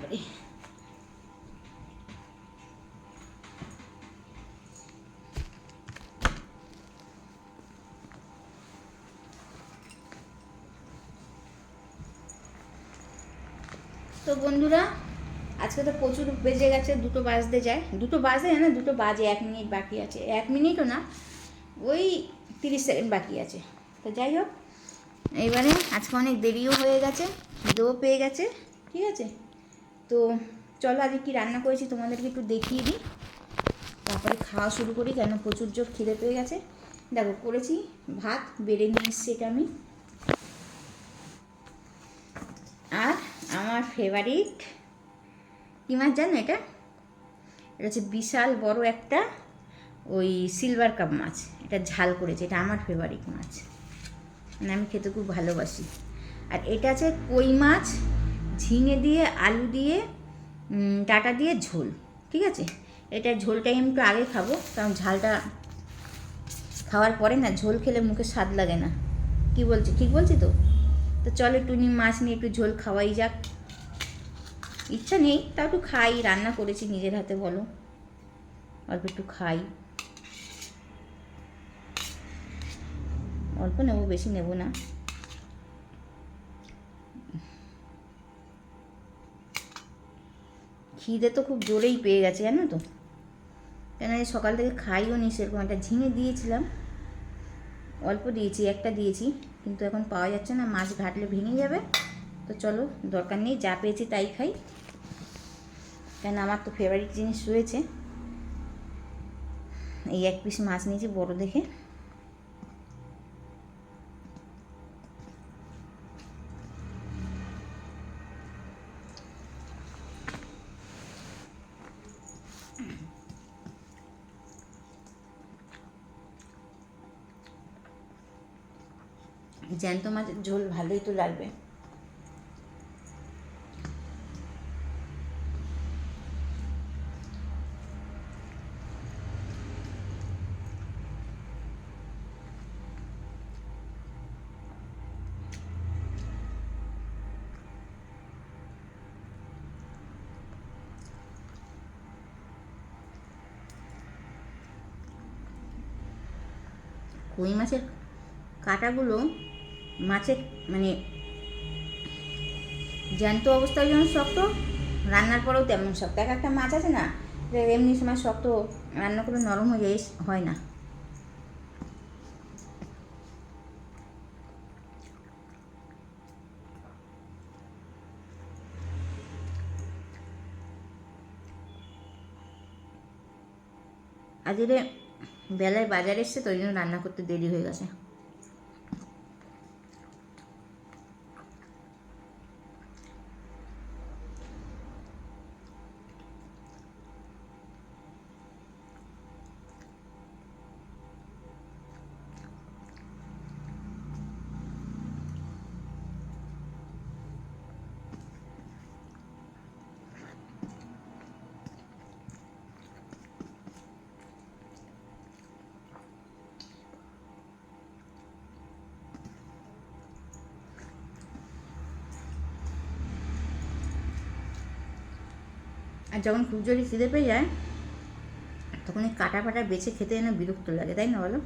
বাবারে। তো বন্ধুরা, আজকে তো প্রচুর বেজে গেছে, 2টো বাজতে যায়, 2টো বাজে না, 2টো বাজে, 1 মিনিট বাকি আছে, 1 মিনিটও না, ওই 30 সেকেন্ড বাকি আছে। তো যাই হোক, এইবারে আজকে অনেক দেরিও হয়ে গেছে, খিদেও পেয়ে গেছে, ঠিক আছে। তো চলো আজকে কী রান্না করেছি তোমাদেরকে একটু দেখিয়ে দিই, তারপরে খাওয়া শুরু করি, কেন প্রচুর জোর খিদে পেয়ে গেছে। দেখো করেছি ভাত, বেড়ে নিয়ে এসছি এটা আমি, আর আমার ফেভারিট কী মাছ জানো, এটা হচ্ছে বিশাল বড় একটা ওই সিলভার কাপ মাছ, এটা ঝাল করেছে, এটা আমার ফেভারিট মাছ, মানে আমি খেতে খুব ভালোবাসি। আর এটা আছে কই মাছ, ঝিঙে দিয়ে আলু দিয়ে ডাঁটা দিয়ে ঝোল, ঠিক আছে। এটা ঝোলটাই আমি একটু আগে খাবো, কারণ ঝালটা খাওয়ার পরে না ঝোল খেলে মুখে স্বাদ লাগে না। কি বলছি, ঠিক বলছি তো? তো চলো একটু মাছ নিয়ে একটু ঝোল খাওয়াই যাক। ইচ্ছা নেই তাও একটু খাই, রান্না করেছি নিজের হাতে, বলো, অল্প একটু খাই। অল্প নেবো, বেশি নেব না। খিদে তো খুব জোরেই পেয়ে গেছে, জানো তো, কেন সকাল থেকে খাইও নি সেরকম। একটা ঝিঙে দিয়েছিলাম, অল্প দিয়েছি, একটা দিয়েছি, কিন্তু এখন পাওয়া যাচ্ছে না, মাছ ঘাটলে ভেঙে যাবে। তো চলো, দরকার নেই, যা পেয়েছি তাই খাই, কেন আমার তো ফেভারিট জিনিস রয়েছে। এই 1 পিস মাছ নিয়েছি বড় দেখে। জ্যান্ত মাছের ঝোল ভালোই তো লাগবে। কই মাছের কাঁটাগুলো মাছের মানে জ্যান্ত অবস্থায় যেমন শক্ত, রান্নার পরেও তেমন শক্ত। এক একটা মাছ আছে না, এমনি সময় শক্ত, রান্না করে নরম হয়ে যায়, হয় না। আজকে বেলায় বাজারে এসছে তো, ওই জন্য রান্না করতে দেরি হয়ে গেছে। আর যখন খুব জোরে খিদে পেয়ে যায়, তখন এই কাটা ফাটা বেছে খেতে যেন বিরক্ত লাগে, তাই না বলো?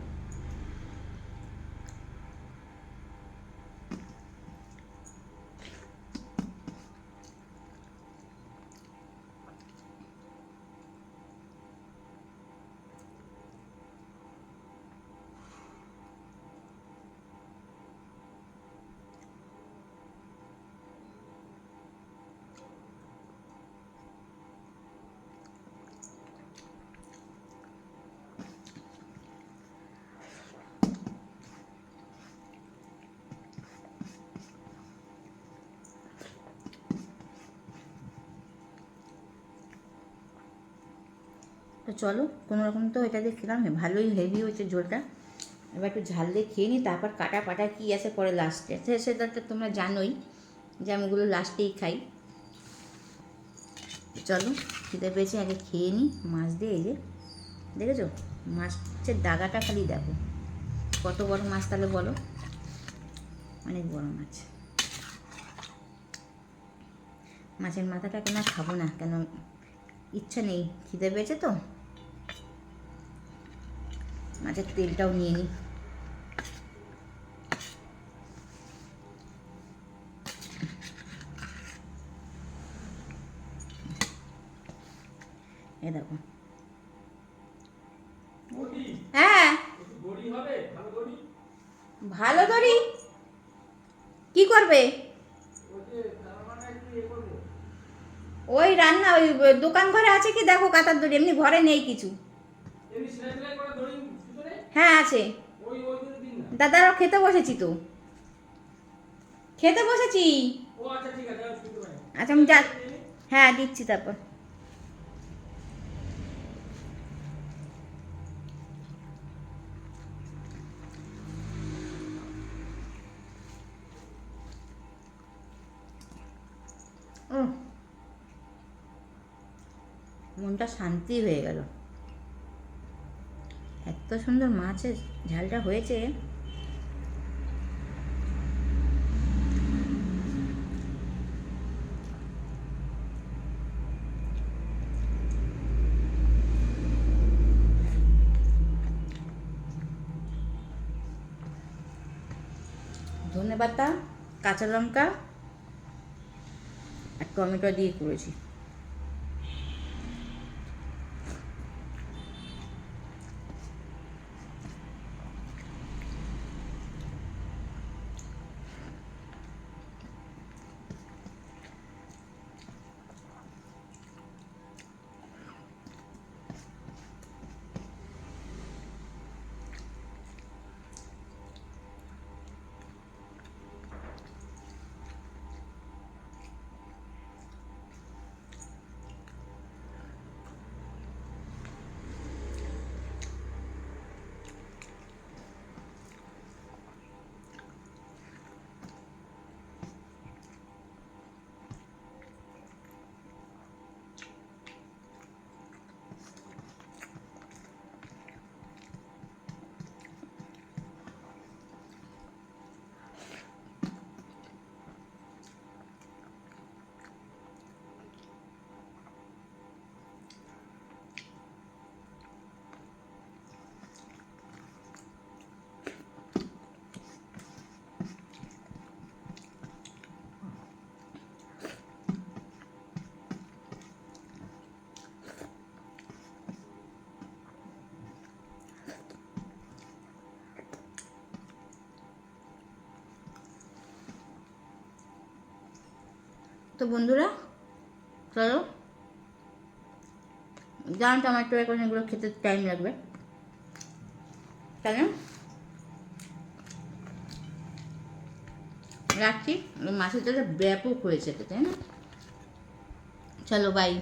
তো চলো, কোনো রকম তো এটা দিয়ে খেলাম, ভালোই হেভি হয়েছে ঝোলটা। এবার একটু ঝাল দিয়ে খেয়ে নিই, তারপর কাটা পাটা কী আছে পরে লাস্টে, সেটা তো তোমরা জানোই যে আমি ওগুলো লাস্টেই খাই। চলো, খিদে পেয়েছি, আগে খেয়ে নিই মাছ দিয়ে। এই যে দেখেছো মাছের দাগাটা, খালি দেখো কত বড় মাছ, তাহলে বলো, অনেক বড় মাছ। মাছের মাথাটা কেন খাবো না, কেন ইচ্ছা নেই, খিদে পেয়েছে তো। মাছের তেলটাও নিয়ে নিই। এ দেখো, হ্যাঁ ভালো দড়ি কি করবে? ওই রান্না ওই দোকান ঘরে আছে কি দেখো কাঁথার দড়ি, এমনি ঘরে নেই কিছু। হ্যাঁ আছে দাদারও, খেতে বসেছি তো, খেতে বসেছি। আচ্ছা আমি যা, হ্যাঁ দিচ্ছি তারপর। ও মনটা শান্তি হয়ে গেল, এত সুন্দর মাছের ঝালটা হয়েছে। ধনেপাতা, কাঁচা লঙ্কা আর টমেটো দিয়ে করেছি। তো বন্ধুরা চলো, জানো টমেটো এখন এগুলো খেতে টাইম লাগবে, তাহলে রাখছি। মাছের তেলটা ব্যাপক হয়েছে, তাই না? চলো বাই।